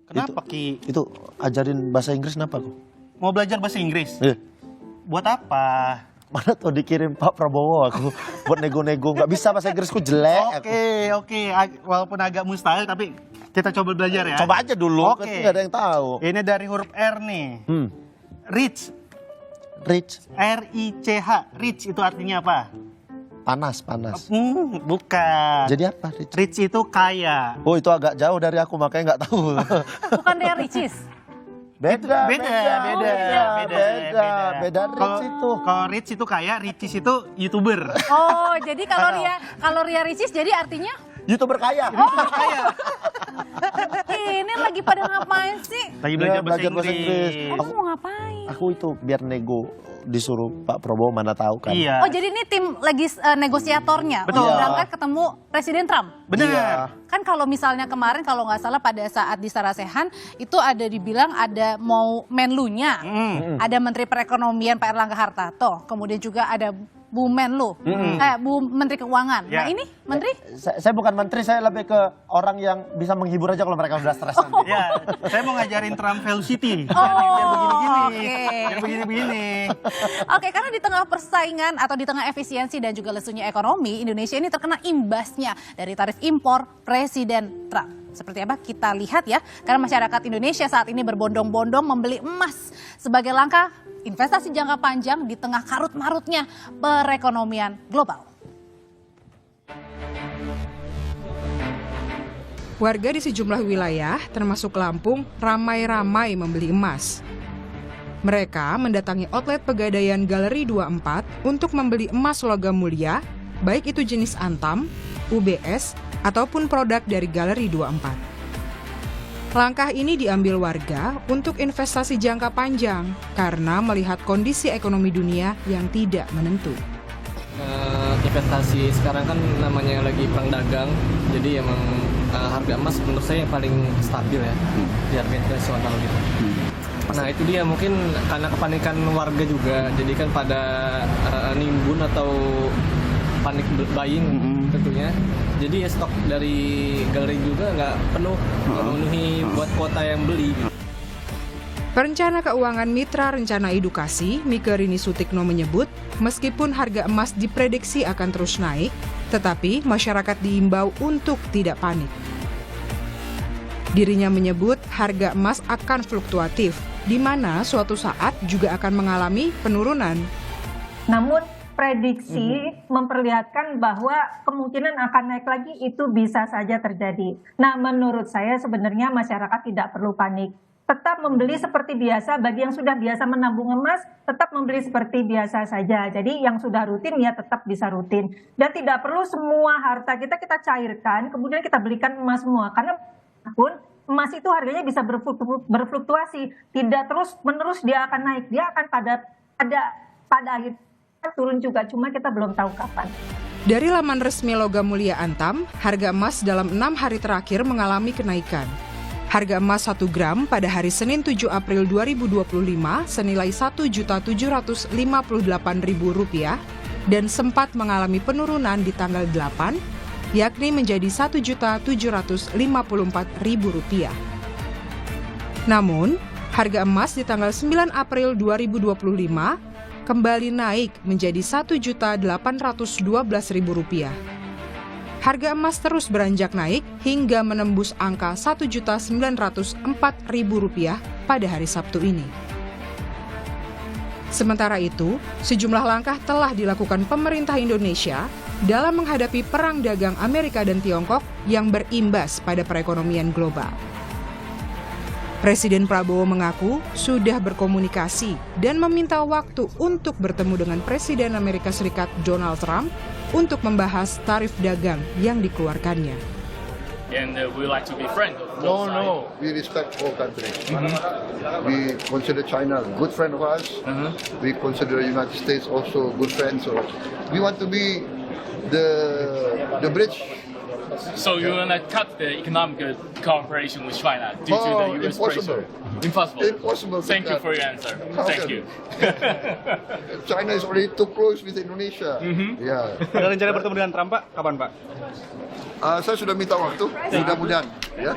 Kenapa Ki? Itu ajarin bahasa Inggris kenapa kok? Mau belajar bahasa Inggris? Iya. Buat apa? Mana tuh dikirim Pak Prabowo aku buat nego-nego. Nggak bisa bahasa Inggrisku jelek. Oke. Walaupun agak mustahil tapi kita coba belajar ya. Coba aja dulu, Oke. kan nggak ada yang tahu. Ini dari huruf R nih. Rich. Rich, R-I-C-H. Rich itu artinya apa? panas. Bukan. Jadi apa Rich? Rich itu kaya. Oh itu agak jauh dari aku makanya nggak tahu. Bukan dia Ricis. Beda Rich itu. Kalau Rich itu kaya, Ricis itu YouTuber. Oh, jadi kalau Ria Ricis jadi artinya YouTuber kaya. ini lagi pada ngapain sih? Lagi Iya, belajar bahasa belajar Inggris. Kamu mau ngapain? Aku itu biar nego disuruh Pak Prabowo mana tahu kan. Iya. Oh, jadi ini tim lagi negosiatornya Betul. untuk berangkat ketemu Presiden Trump. Benar. Iya. Kan kalau misalnya kemarin kalau nggak salah pada saat di Sarasehan itu ada dibilang ada mau Menlunya, ada Menteri Perekonomian Pak Erlangga Hartarto, kemudian juga ada Bu Menlu, Bu Menteri Keuangan. Ya. Nah ini Menteri? Saya bukan menteri, saya lebih ke orang yang bisa menghibur aja kalau mereka udah stres nanti. Ya, saya mau ngajarin Trump Velocity. Oh, Biar begini-gini. oke. Biar begini-begini. Oke, karena di tengah persaingan atau di tengah efisiensi dan juga lesunya ekonomi, Indonesia ini terkena imbasnya dari tarif impor Presiden Trump. Seperti apa kita lihat ya, karena masyarakat Indonesia saat ini berbondong-bondong membeli emas sebagai langkah investasi jangka panjang di tengah karut-marutnya perekonomian global. Warga di sejumlah wilayah, termasuk Lampung, ramai-ramai membeli emas. Mereka mendatangi outlet Pegadaian Galeri 24 untuk membeli emas logam mulia, baik itu jenis Antam, UBS, ataupun produk dari Galeri 24. Langkah ini diambil warga untuk investasi jangka panjang karena melihat kondisi ekonomi dunia yang tidak menentu. Investasi sekarang kan namanya lagi perang dagang, jadi emang harga emas menurut saya yang paling stabil ya di harga internasional gitu. Nah itu dia mungkin karena kepanikan warga juga, jadi kan pada nimbun atau panik buying tentunya. Jadi ya stok dari galeri juga nggak penuh, memenuhi buat kuota yang beli. Gitu. Perencana Keuangan Mitra Rencana Edukasi, Mike Rini Sutikno menyebut, meskipun harga emas diprediksi akan terus naik, tetapi masyarakat diimbau untuk tidak panik. Dirinya menyebut harga emas akan fluktuatif, di mana suatu saat juga akan mengalami penurunan. Namun prediksi memperlihatkan bahwa kemungkinan akan naik lagi itu bisa saja terjadi. Nah, menurut saya sebenarnya masyarakat tidak perlu panik. Tetap membeli seperti biasa, bagi yang sudah biasa menabung emas, tetap membeli seperti biasa saja. Jadi yang sudah rutin ya tetap bisa rutin. Dan tidak perlu semua harta kita cairkan, kemudian kita belikan emas semua. Karena pun emas itu harganya bisa berfluktuasi. Tidak terus menerus dia akan naik, dia akan pada akhir turun juga, cuma kita belum tahu kapan. Dari laman resmi Logam Mulia Antam, harga emas dalam 6 hari terakhir mengalami kenaikan. Harga emas 1 gram pada hari Senin 7 April 2025 senilai Rp1.758.000 dan sempat mengalami penurunan di tanggal 8, yakni menjadi Rp1.754.000. Namun, harga emas di tanggal 9 April 2025 kembali naik menjadi Rp1.812.000. Harga emas terus beranjak naik hingga menembus angka Rp1.904.000 pada hari Sabtu ini. Sementara itu, sejumlah langkah telah dilakukan pemerintah Indonesia dalam menghadapi perang dagang Amerika dan Tiongkok yang berimbas pada perekonomian global. Presiden Prabowo mengaku sudah berkomunikasi dan meminta waktu untuk bertemu dengan Presiden Amerika Serikat Donald Trump untuk membahas tarif dagang yang dikeluarkannya. And we like to be friends of both No, sides. no. We respect all countries. We consider China a good friend of ours. We consider the United States also a good friend. So we want to be the bridge. So you want to cut the economic cooperation with China due to the US impossible. pressure? Impossible. Impossible to Thank you cut. for your answer. How Thank can- you. China is already too close with Indonesia. Yeah. Ada rencana bertemu dengan Trump, Pak? Kapan, Pak? Saya sudah minta waktu, mudah-mudahan. Ya.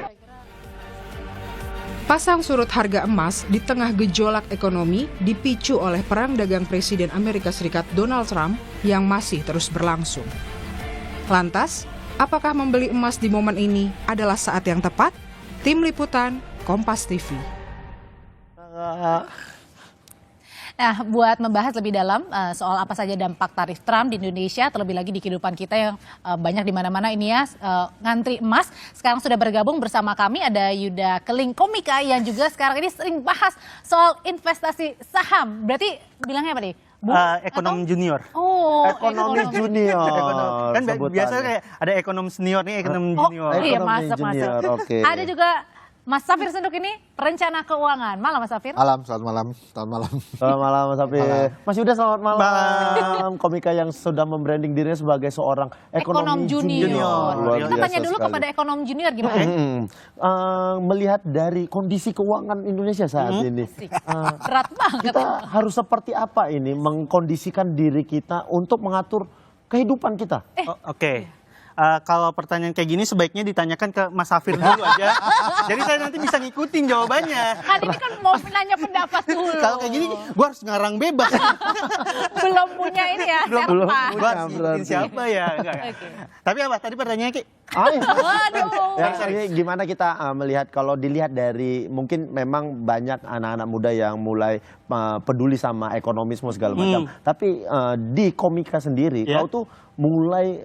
Pasang surut harga emas di tengah gejolak ekonomi dipicu oleh perang dagang Presiden Amerika Serikat Donald Trump yang masih terus berlangsung. Lantas, apakah membeli emas di momen ini adalah saat yang tepat? Tim Liputan, Kompas TV. Nah, buat membahas lebih dalam soal apa saja dampak tarif Trump di Indonesia, terlebih lagi di kehidupan kita yang banyak di mana-mana ini ya, ngantri emas. Sekarang sudah bergabung bersama kami ada Yuda Keling Komika yang juga sekarang ini sering bahas soal investasi saham. Berarti bilangnya apa nih? Ekonom junior. Oh, Ekonomi junior. Kan sebutannya. biasanya kayak ada ekonom senior nih, ekonom junior. iya, Ekonomi masuk. junior, oke. Ada juga Mas Safir Senduk ini perencana keuangan. Malam Mas Safir. Selamat malam. Selamat malam Mas Safir. Mas Yuda selamat malam. Komika yang sudah membranding dirinya sebagai seorang Ekonom junior. Luar Kita biasa tanya dulu sekali. kepada ekonom junior gimana? Melihat dari kondisi keuangan Indonesia saat ini, Berat banget. kita harus seperti apa ini mengkondisikan diri kita untuk mengatur kehidupan kita? Oke. Kalau pertanyaan kayak gini sebaiknya ditanyakan ke Mas Safir dulu aja. Jadi saya nanti bisa ngikutin jawabannya. Kan ini kan mau nanya pendapat dulu. Kalau kayak gini, gue harus ngarang bebas. Belum punya ini ya, Belum serta. punya. Gue harus ngikutin berarti. siapa ya. Enggak. Tapi apa? Tadi pertanyaannya Ki? Waduh. Ya, ini gimana kita melihat kalau dilihat dari mungkin memang banyak anak-anak muda yang mulai peduli sama ekonomisme segala macam. Tapi di Komika sendiri, Ya. kau tuh mulai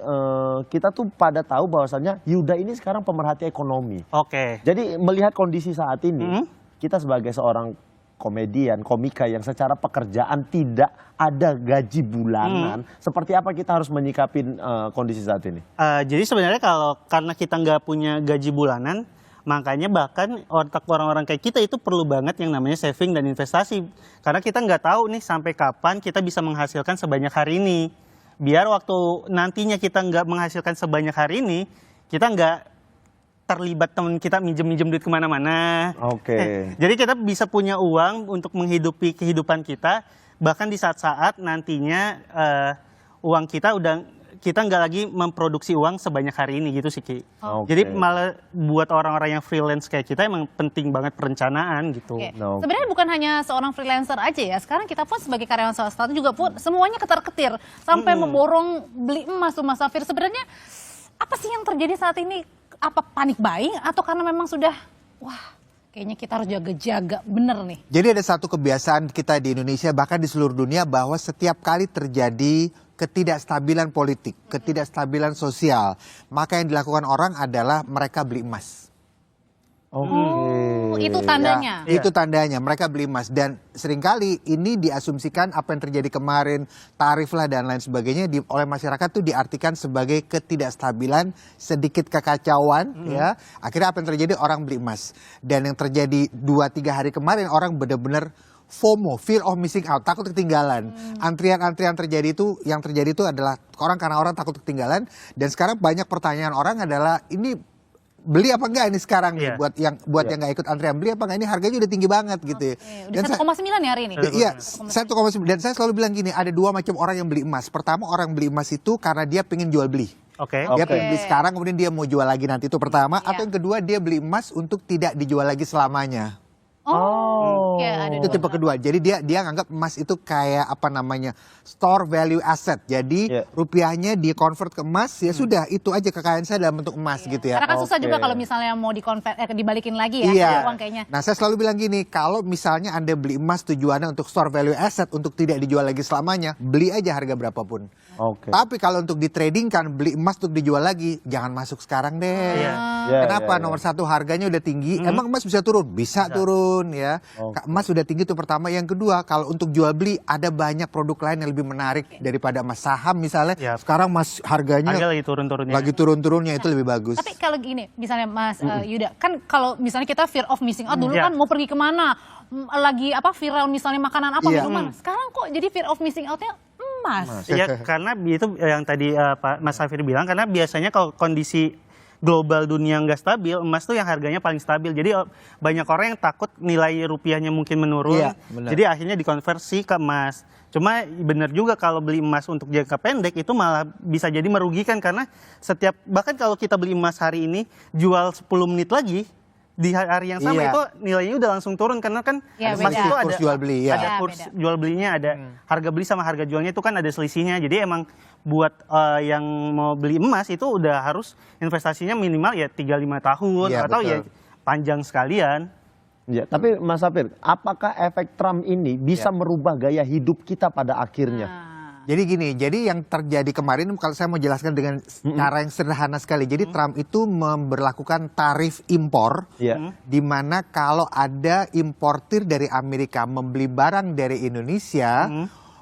kita tuh pada tahu bahwasannya Yuda ini sekarang pemerhati ekonomi. Oke. Jadi melihat kondisi saat ini, kita sebagai seorang komedian, komika yang secara pekerjaan tidak ada gaji bulanan, seperti apa kita harus menyikapin kondisi saat ini? Jadi sebenarnya karena kita nggak punya gaji bulanan, makanya bahkan otak orang-orang kayak kita itu perlu banget yang namanya saving dan investasi. Karena kita nggak tahu nih sampai kapan kita bisa menghasilkan sebanyak hari ini. Biar waktu nantinya kita nggak menghasilkan sebanyak hari ini, kita nggak terlibat teman kita minjem duit kemana-mana. Oke. Jadi kita bisa punya uang untuk menghidupi kehidupan kita, bahkan di saat-saat nantinya uang kita nggak lagi memproduksi uang sebanyak hari ini gitu sih Ki. Oke. Jadi malah buat orang-orang yang freelance kayak kita emang penting banget perencanaan gitu. Oke. No. Sebenarnya bukan hanya seorang freelancer aja ya. Sekarang kita pun sebagai karyawan swasta juga pun semuanya ketar-ketir sampai memborong beli emas tuh Mas Safir. Sebenarnya apa sih yang terjadi saat ini? Apa panik buying atau karena memang sudah kayaknya kita harus jaga-jaga bener nih. Jadi ada satu kebiasaan kita di Indonesia bahkan di seluruh dunia bahwa setiap kali terjadi ketidakstabilan politik, ketidakstabilan sosial, maka yang dilakukan orang adalah mereka beli emas. Oke. Itu tandanya. Ya, itu tandanya mereka beli emas dan seringkali ini diasumsikan apa yang terjadi kemarin tarif lah dan lain sebagainya oleh masyarakat tuh diartikan sebagai ketidakstabilan, sedikit kekacauan ya. Akhirnya apa yang terjadi orang beli emas dan yang terjadi 2-3 hari kemarin orang benar-benar FOMO, fear of missing out, takut ketinggalan. Antrian-antrian yang terjadi itu adalah karena orang takut ketinggalan dan sekarang banyak pertanyaan orang adalah ini beli apa enggak ini sekarang nih buat yang nggak ikut antrian, beli apa enggak ini harganya udah tinggi banget gitu ya. Udah 1,9 ya hari ini. Iya, 1,9 dan saya selalu bilang gini, ada dua macam orang yang beli emas. Pertama orang beli emas itu karena dia pengen jual beli. Oke. Dia pengen beli sekarang kemudian dia mau jual lagi nanti itu pertama. Atau yang kedua dia beli emas untuk tidak dijual lagi selamanya. Ya, ada Itu tipe kedua. Jadi dia nganggap emas itu kayak apa namanya store value asset. Jadi rupiahnya di convert ke emas ya sudah itu aja kekayaan saya dalam bentuk emas gitu ya. Karena kan susah juga kalau misalnya mau dibalikin lagi ya Iya. uang kayaknya. Nah saya selalu bilang gini, kalau misalnya Anda beli emas tujuannya untuk store value asset untuk tidak dijual lagi selamanya, beli aja harga berapapun. Oke. Tapi kalau untuk ditradingkan, beli emas untuk dijual lagi, jangan masuk sekarang deh. Kenapa? Nomor satu harganya udah tinggi. Emang emas bisa turun? Bisa turun ya. Emas sudah tinggi itu pertama. Yang kedua, kalau untuk jual beli ada banyak produk lain yang lebih menarik daripada emas. Saham misalnya. Sekarang emas harganya lagi turun-turunnya. Lagi turun-turunnya itu lebih bagus. Tapi kalau gini, misalnya Mas Yuda, kan kalau misalnya kita fear of missing out dulu kan mau pergi kemana, lagi viral misalnya makanan apa gitu kemana. Sekarang kok jadi fear of missing outnya emas. Iya, karena itu yang tadi Pak Mas Safir bilang, karena biasanya kalau kondisi global dunia nggak stabil, emas tuh yang harganya paling stabil. Jadi banyak orang yang takut nilai rupiahnya mungkin menurun. Iya, benar. Jadi akhirnya dikonversi ke emas. Cuma benar juga kalau beli emas untuk jangka pendek itu malah bisa jadi merugikan karena bahkan kalau kita beli emas hari ini jual 10 menit lagi di hari yang sama Iya. itu nilainya udah langsung turun karena kan Iya, emas beda. itu Kurs jual beli, ya. ada Iya, kurs beda. jual belinya, ada harga beli sama harga jualnya itu kan ada selisihnya. Jadi emang buat yang mau beli emas itu udah harus investasinya minimal ya 3-5 tahun Iya, atau ya betul. panjang sekalian. Ya, tapi Mas Safir, apakah efek Trump ini bisa merubah gaya hidup kita pada akhirnya? Jadi gini, jadi yang terjadi kemarin kalau saya mau jelaskan dengan cara yang sederhana sekali. Jadi Trump itu memberlakukan tarif impor, Ya. di mana kalau ada importir dari Amerika membeli barang dari Indonesia,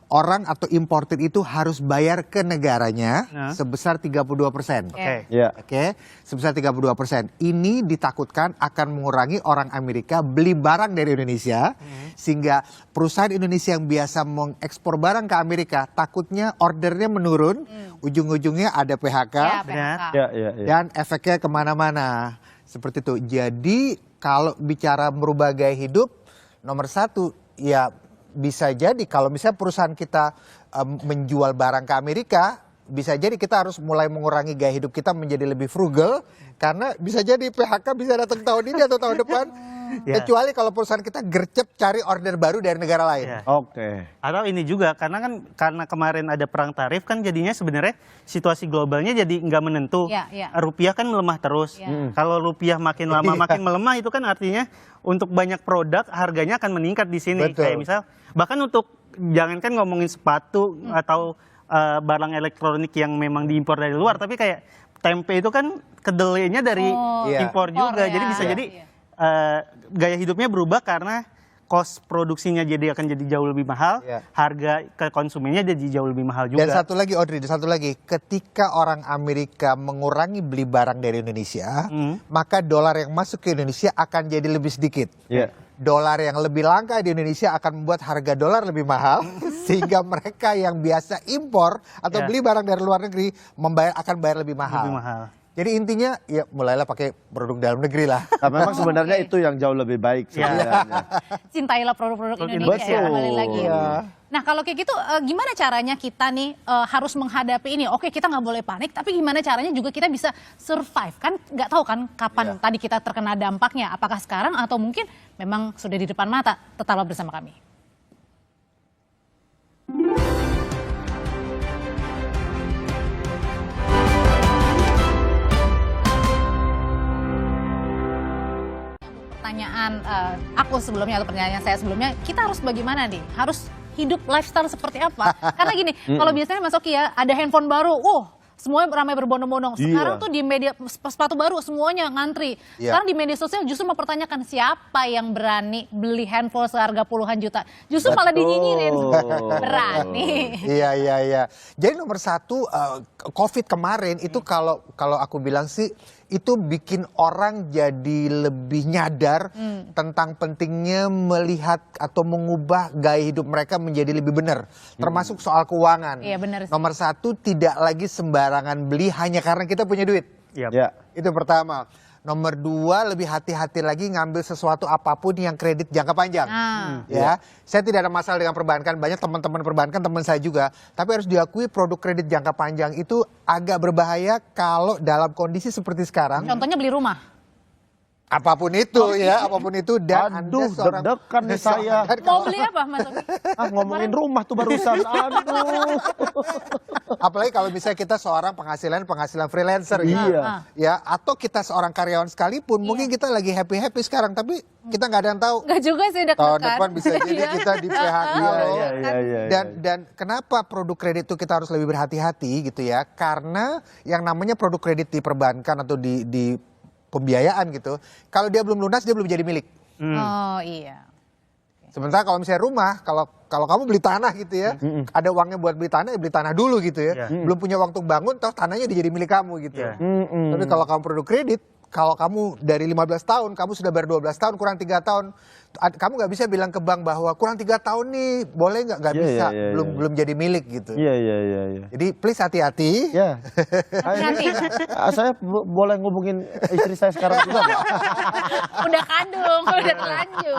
orang atau importir itu harus bayar ke negaranya sebesar 32%. Oke. Ya. Oke, sebesar 32%. Ini ditakutkan akan mengurangi orang Amerika beli barang dari Indonesia, sehingga perusahaan Indonesia yang biasa mengekspor barang ke Amerika takutnya ordernya menurun, ujung-ujungnya ada PHK, Ya, Benar. PHK. Ya, ya, ya. dan efeknya kemana-mana. Seperti itu. Jadi kalau bicara merubah gaya hidup, nomor satu ya bisa jadi kalau misalnya perusahaan kita menjual barang ke Amerika, bisa jadi kita harus mulai mengurangi gaya hidup kita menjadi lebih frugal, karena bisa jadi PHK bisa datang tahun ini atau tahun depan. Ya. Kecuali kalau perusahaan kita gercep cari order baru dari negara lain. Ya. Oke. Atau ini juga karena kemarin ada perang tarif kan jadinya sebenarnya situasi globalnya jadi nggak menentu. Iya, iya. Rupiah kan melemah terus. Iya. Kalau rupiah makin lama makin melemah itu kan artinya untuk banyak produk harganya akan meningkat di sini. Betul. Kayak misal bahkan untuk jangankan ngomongin sepatu atau barang elektronik yang memang diimpor dari luar, tapi kayak tempe itu kan kedelainya dari Iya. impor juga. ya. Jadi bisa Iya. jadi gaya hidupnya berubah karena cost produksinya jadi akan jadi jauh lebih mahal, Iya. harga ke konsumennya jadi jauh lebih mahal juga. Dan satu lagi Audrey, satu lagi, ketika orang Amerika mengurangi beli barang dari Indonesia, maka dolar yang masuk ke Indonesia akan jadi lebih sedikit. Ya. Dolar yang lebih langka di Indonesia akan membuat harga dolar lebih mahal, sehingga mereka yang biasa impor atau Ya. beli barang dari luar negeri akan bayar lebih mahal. Lebih mahal. Jadi intinya ya mulailah pakai produk dalam negeri lah. Nah, memang sebenarnya itu yang jauh lebih baik Ya. sebenarnya. Cintailah produk-produk Produk Indonesia ya, Indonesia. kembali lagi. Iya. Nah kalau kayak gitu gimana caranya kita nih harus menghadapi ini? Oke kita nggak boleh panik, tapi gimana caranya juga kita bisa survive? Kan nggak tahu kan kapan tadi kita terkena dampaknya. Apakah sekarang atau mungkin memang sudah di depan mata? Tetaplah bersama kami. Pertanyaan aku sebelumnya atau pertanyaan saya sebelumnya, kita harus bagaimana nih? Harus hidup lifestyle seperti apa? Karena gini, kalau biasanya Mas Oki ya ada handphone baru, semuanya ramai berbondong-bondong. Sekarang Iya. tuh di media sepatu baru semuanya ngantri. Iya. Sekarang di media sosial justru mempertanyakan siapa yang berani beli handphone seharga puluhan juta. Justru malah dinyinyirin. Berani. Iya. Jadi nomor satu, COVID kemarin itu kalau aku bilang sih itu bikin orang jadi lebih nyadar tentang pentingnya melihat atau mengubah gaya hidup mereka menjadi lebih benar, termasuk soal keuangan. Iya, benar sih. Nomor satu, tidak lagi sembarangan beli hanya karena kita punya duit. Yap. Ya. Itu pertama. Nomor dua, lebih hati-hati lagi ngambil sesuatu apapun yang kredit jangka panjang. Ya, saya tidak ada masalah dengan perbankan. Banyak teman-teman perbankan, teman saya juga. Tapi harus diakui produk kredit jangka panjang itu agak berbahaya kalau dalam kondisi seperti sekarang. Contohnya beli rumah. Apapun itu ya, apapun itu. Dan Aduh, Anda seorang deg-degan nih saya. dan Mau kalau- beli apa Mas Oki? Ngomongin rumah tuh barusan. Aduh. apalagi kalau misalnya kita seorang penghasilan freelancer gitu. Iya. Ya, atau kita seorang karyawan sekalipun, mungkin kita lagi happy-happy sekarang, tapi kita nggak ada yang tahu. Enggak juga sih deg-degan. Tahun depan bisa jadi Iya. kita di PHK Iya, loh. iya, iya, iya. Dan kenapa produk kredit itu kita harus lebih berhati-hati gitu ya? Karena yang namanya produk kredit di perbankan atau di pembiayaan gitu, kalau dia belum lunas dia belum jadi milik. Oh iya. Sementara kalau misalnya rumah, kalau kamu beli tanah gitu ya, ada uangnya buat beli tanah, ya beli tanah dulu gitu ya. Iya. Belum punya waktu bangun, toh tanahnya udah jadi milik kamu gitu. Iya. Tapi kalau kamu produk kredit, kalau kamu dari 15 tahun, kamu sudah bayar 12 tahun, kurang 3 tahun, kamu nggak bisa bilang ke bank bahwa kurang 3 tahun nih, boleh nggak? Nggak Iya, bisa, iya, iya, belum jadi milik gitu. Iya. Jadi please hati-hati. Ya. Hati-hati. Saya boleh ngubungin istri saya sekarang juga nggak? Udah kandung, udah terlanjur.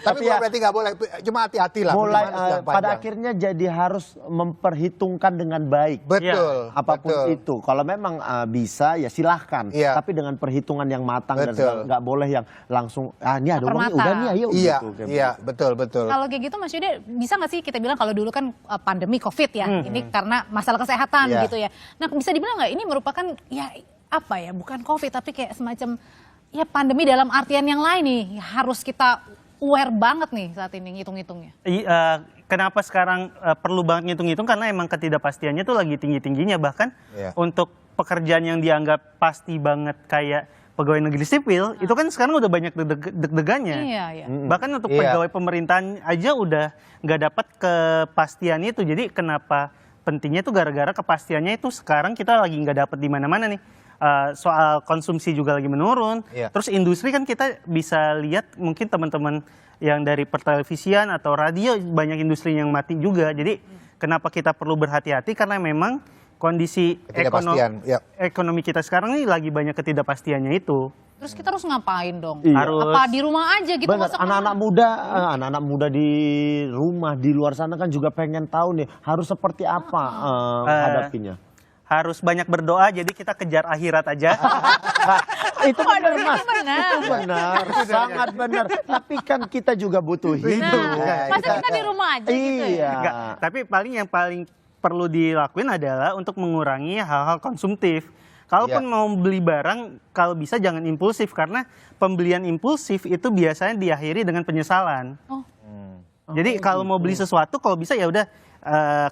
Tapi bukan berarti nggak boleh, cuma hati-hati lah. Mulai Gimana yang pada panjang. akhirnya jadi harus memperhitungkan dengan baik. Betul. Apapun betul. itu. Kalau memang bisa ya silahkan. Iya. Tapi dengan perhitungan yang matang dan Betul. nggak boleh yang langsung ini ada uang nih, Permata. udah nih ayo Iya, gitu. Kayak iya, betul, betul. Kalau kayak gitu Mas Yuda, bisa nggak sih kita bilang kalau dulu kan pandemi COVID ya, ini karena masalah kesehatan Iya. gitu ya. Nah bisa dibilang nggak ini merupakan ya apa ya, bukan COVID tapi kayak semacam ya pandemi dalam artian yang lain nih, harus kita aware banget nih saat ini ngitung-ngitungnya. Kenapa sekarang perlu banget ngitung-ngitung karena emang ketidakpastiannya tuh lagi tinggi-tingginya, bahkan Iya. untuk pekerjaan yang dianggap pasti banget kayak pegawai negeri sipil itu kan sekarang udah banyak deg-degannya. Iya, iya. Bahkan untuk Iya. pegawai pemerintahan aja udah nggak dapat kepastiannya itu. Jadi kenapa pentingnya tuh gara-gara kepastiannya itu sekarang kita lagi nggak dapat di mana-mana nih. Soal konsumsi juga lagi menurun. Iya. Terus industri kan kita bisa lihat mungkin teman-teman yang dari pertelevisian atau radio banyak industri yang mati juga. Jadi kenapa kita perlu berhati-hati karena memang kondisi Ketidakpastian, ya. ekonomi kita sekarang ini lagi banyak ketidakpastiannya itu. Terus kita harus ngapain dong? Iya. Harus. Apa di rumah aja gitu? Benar, nggak usah anak-anak muda di rumah di luar sana kan juga pengen tahu nih harus seperti apa hadapinya. Harus banyak berdoa jadi kita kejar akhirat aja. Itu benar Mas, benar. itu benar, sangat benar. Tapi kan kita juga butuh hidup. Nah, masa kita di rumah aja gitu ya? Iya. Enggak, tapi yang paling perlu dilakuin adalah untuk mengurangi hal-hal konsumtif. Kalaupun Iya. mau beli barang, kalau bisa jangan impulsif karena pembelian impulsif itu biasanya diakhiri dengan penyesalan. Oh. Jadi kalau mau beli sesuatu, kalau bisa ya udah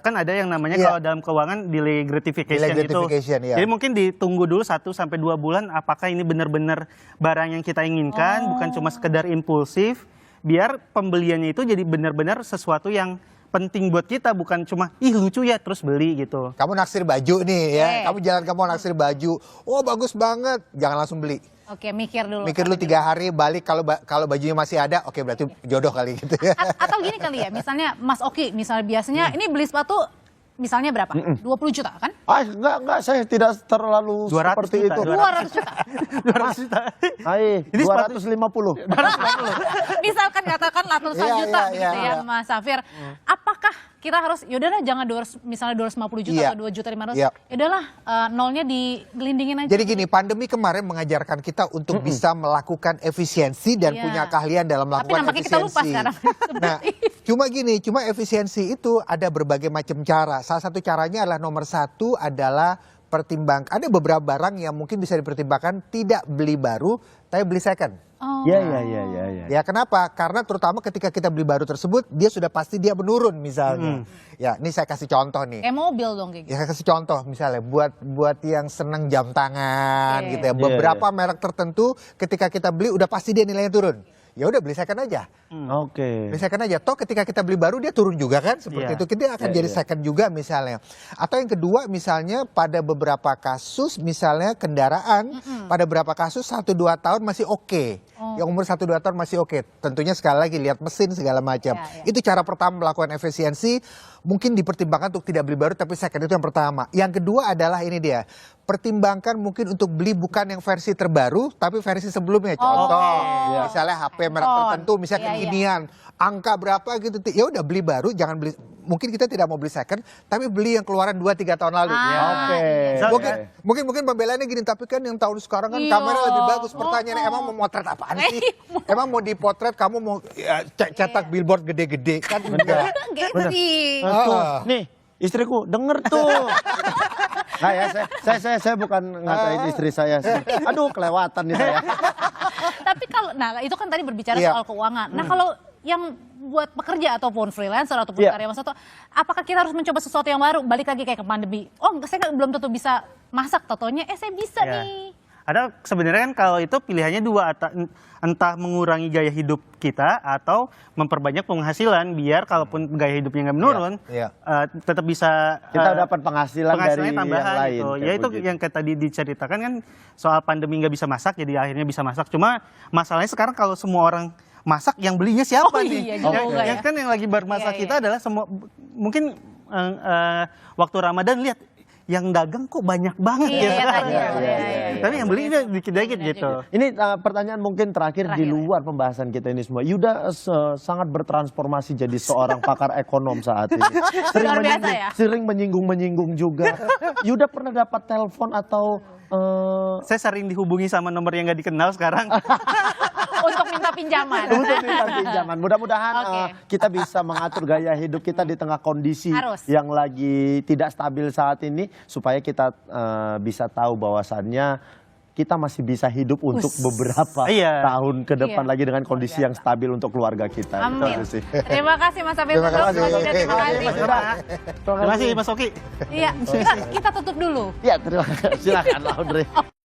kan ada yang namanya Iya. kalau dalam keuangan delay gratification, Delay gratification, gitu. iya. Jadi mungkin ditunggu dulu 1-2 bulan apakah ini benar-benar barang yang kita inginkan, bukan cuma sekedar impulsif, biar pembeliannya itu jadi benar-benar sesuatu yang penting buat kita, bukan cuma ih lucu ya terus beli gitu. Kamu naksir baju nih ya, Oke. kamu jalan kamu naksir baju, oh bagus banget, jangan langsung beli. Oke, mikir dulu. Mikir lu 3 hari balik kalau bajunya masih ada, oke berarti jodoh kali gitu ya. Atau gini kali ya, misalnya Mas Oki, misalnya biasanya ini beli sepatu misalnya berapa? 20 juta kan? Enggak, saya tidak terlalu 200 seperti juta, itu. 200 juta. 200 juta. Ini 250. Misalkan katakan ratusan Iya, juta iya, gitu iya. ya Mas Safir. Apakah kita harus yaudahlah jangan misalnya 250 juta Iya. atau 2.500.000. Iya. Yaudahlah nolnya digelindingin aja. Jadi gini, pandemi kemarin mengajarkan kita untuk bisa melakukan efisiensi dan Iya. punya keahlian dalam Tapi melakukan nampaknya kita lupa efisiensi. sekarang. Nah, cuma efisiensi itu ada berbagai macam cara. Salah satu caranya adalah nomor 1 adalah ada beberapa barang yang mungkin bisa dipertimbangkan tidak beli baru, tapi beli second. Oh. Iya. Ya kenapa? Karena terutama ketika kita beli baru tersebut, dia sudah pasti dia menurun misalnya. Ya, ini saya kasih contoh nih. Kayak mobil dong kayak gitu. Ya saya kasih contoh misalnya buat yang seneng jam tangan Oke. gitu ya. Beberapa merek tertentu ketika kita beli udah pasti dia nilainya turun. Ya udah beli second aja. Oke. Beli second aja. Toh ketika kita beli baru dia turun juga kan seperti Iya. itu. Kita akan jadi second juga misalnya. Atau yang kedua misalnya pada beberapa kasus misalnya kendaraan pada beberapa kasus 1-2 tahun masih oke. Yang umur 1-2 tahun masih oke. Tentunya sekali lagi lihat mesin segala macam. Ya, ya. Itu cara pertama melakukan efisiensi. Mungkin dipertimbangkan untuk tidak beli baru tapi second itu yang pertama. Yang kedua adalah ini dia. Pertimbangkan mungkin untuk beli bukan yang versi terbaru tapi versi sebelumnya. Contoh misalnya HP merek tertentu misalnya Iya, iya. kekinian. Angka berapa gitu. Ya udah beli baru, jangan beli. Mungkin kita tidak mau beli second tapi beli yang keluaran 2-3 tahun lalu. Oke. Mungkin pembelaannya gini, tapi kan yang tahun sekarang kan Iya. kamera lebih bagus. Pertanyaannya emang mau motret apaan sih? Emang mau dipotret kamu mau cetak billboard gede-gede kan? Enggak. Gitu sih. Tuh, nih istriku denger tuh. Nah ya, saya bukan ngatain istri saya. Aduh, kelewatan nih saya. Tapi kalau, nah itu kan tadi berbicara Iya. soal keuangan. Nah kalau yang buat pekerja ataupun freelancer ataupun Iya. karyawan satu, apakah kita harus mencoba sesuatu yang baru? Balik lagi kayak ke pandemi. Oh, saya kan belum tentu bisa masak, totonya saya bisa Ya. nih. Ada sebenarnya kan kalau itu pilihannya dua, entah mengurangi gaya hidup kita atau memperbanyak penghasilan biar kalaupun gaya hidupnya nggak menurun, Iya. tetap bisa Kita dapat penghasilan dari penghasilannya tambahan yang lain. gitu. kayak Ya itu begitu. yang kayak tadi diceritakan kan soal pandemi nggak bisa masak, jadi akhirnya bisa masak. Cuma masalahnya sekarang kalau semua orang masak, yang belinya siapa Oh nih? iya juga Yang ya. kan yang lagi bermasak Iya, kita adalah semua mungkin waktu Ramadan lihat yang dagang kok banyak banget Iya, ya. tanya. Tapi yang beli dikit-dikit gitu. Ini pertanyaan mungkin terakhir di luar pembahasan kita ini semua. Yuda sangat bertransformasi jadi seorang pakar ekonom saat ini. Luar biasa ya? Sering menyinggung juga. Yuda pernah dapat telepon atau Saya sering dihubungi sama nomor yang nggak dikenal sekarang. Untuk minta pinjaman. untuk minta pinjaman? Mudah-mudahan Oke. kita bisa mengatur gaya hidup kita di tengah kondisi Harus. yang lagi tidak stabil saat ini, supaya kita bisa tahu bahwasannya kita masih bisa hidup untuk beberapa Iya. tahun ke depan Iya. lagi dengan kondisi yang stabil untuk keluarga kita. Amin. Itu sih. Terima kasih Mas Afif. Terima kasih. Terima kasih. Terima kasih Mas Oki. Iya, kita tutup dulu. Ya, terima kasih. Silakan Laundry.